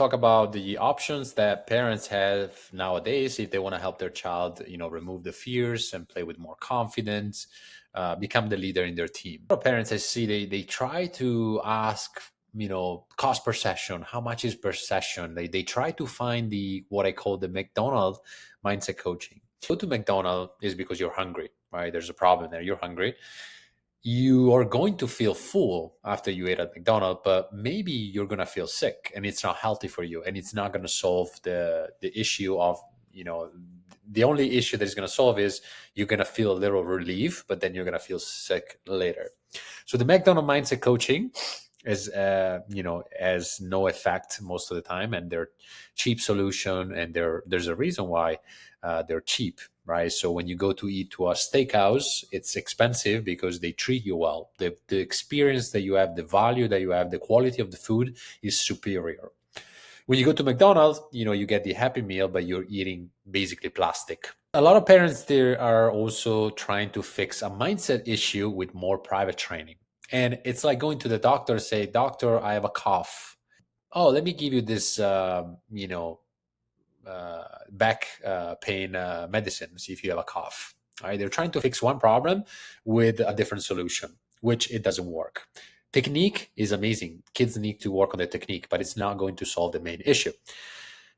talk about the options that parents have nowadays if they want to help their child, remove the fears and play with more confidence, become the leader in their team. A lot of parents I see, they try to ask, cost per session, how much is per session. They try to find what I call the McDonald's mindset coaching. Go to McDonald's is because you're hungry, right? There's a problem there. You're hungry. You are going to feel full after you ate at McDonald's, but maybe you're going to feel sick and it's not healthy for you. And it's not going to solve the issue of, the only issue that is going to solve is you're going to feel a little relief, but then you're going to feel sick later. So the McDonald's mindset coaching is, has no effect most of the time, and they're cheap solution. And there's a reason why they're cheap, right? So when you go to eat to a steakhouse, it's expensive because they treat you well. The experience that you have, the value that you have, the quality of the food is superior. When you go to McDonald's, you get the Happy Meal, but you're eating basically plastic. A lot of parents there are also trying to fix a mindset issue with more private training. And it's like going to the doctor, say, doctor, I have a cough. Oh, let me give you this, back pain medicine, see if you have a cough. All right, they're trying to fix one problem with a different solution, which it doesn't work. Technique is amazing. Kids need to work on the technique, but it's not going to solve the main issue.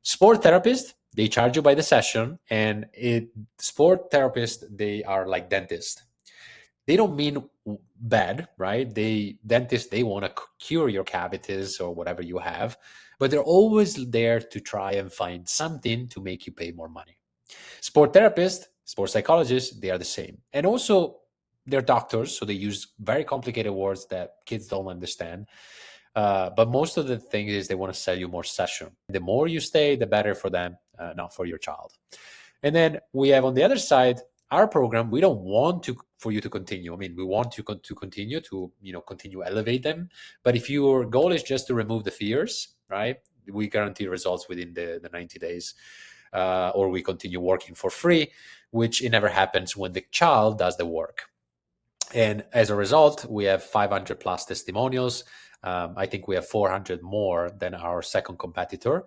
Sport therapists, they charge you by the session, and sport therapists, they are like dentists. They don't mean bad, right? Dentists, they want to cure your cavities or whatever you have, but they're always there to try and find something to make you pay more money. Sport therapists, sport psychologists, they are the same. And also they're doctors, so they use very complicated words that kids don't understand. But most of the thing is they want to sell you more session. The more you stay, the better for them, not for your child. And then we have on the other side, our program, we don't want for you to continue. I mean, we want you to continue to, continue elevate them. But if your goal is just to remove the fears, right, we guarantee results within the 90 days. Or we continue working for free, which it never happens when the child does the work. And as a result, we have 500 plus testimonials. I think we have 400 more than our second competitor,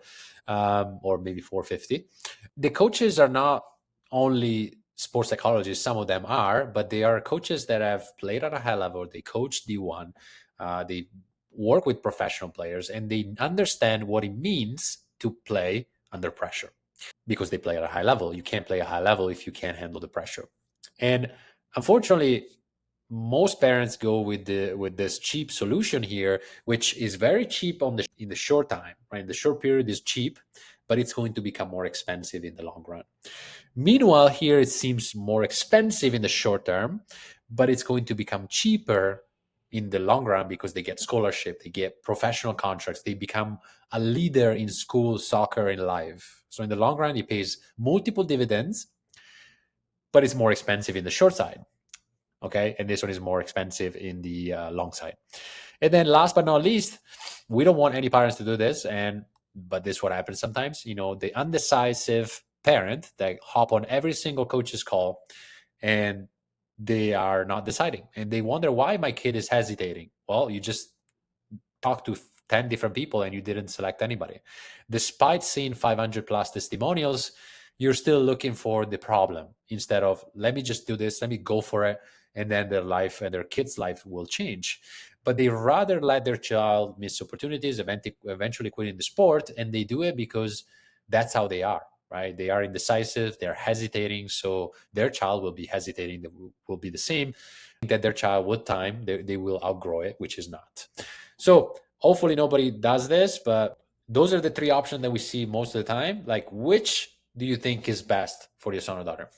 or maybe 450. The coaches are not only sports psychologists, some of them are, but they are coaches that have played at a high level. They coach D1, they work with professional players, and they understand what it means to play under pressure because they play at a high level. You can't play a high level if you can't handle the pressure. And unfortunately, most parents go with this cheap solution here, which is very cheap in the short time, right? In the short period is cheap, but it's going to become more expensive in the long run. Meanwhile, here it seems more expensive in the short term, but it's going to become cheaper in the long run because they get scholarship, they get professional contracts, they become a leader in school, soccer, in life. So in the long run, it pays multiple dividends, but it's more expensive in the short side. Okay, and this one is more expensive in the long side. And then last but not least, we don't want any parents to do this, but this is what happens sometimes. The undecisive parent that hop on every single coach's call and they are not deciding, and they wonder why my kid is hesitating. Well, you just talked to 10 different people and you didn't select anybody. Despite seeing 500 plus testimonials, you're still looking for the problem instead of, let me just do this, let me go for it, and then their life and their kid's life will change. But they rather let their child miss opportunities, eventually quitting the sport, and they do it because that's how they are, right? They are indecisive, they're hesitating, so their child will be hesitating, they will be the same. That their child, with time, they will outgrow it, which is not. So hopefully nobody does this, but those are the three options that we see most of the time. Like, which do you think is best for your son or daughter?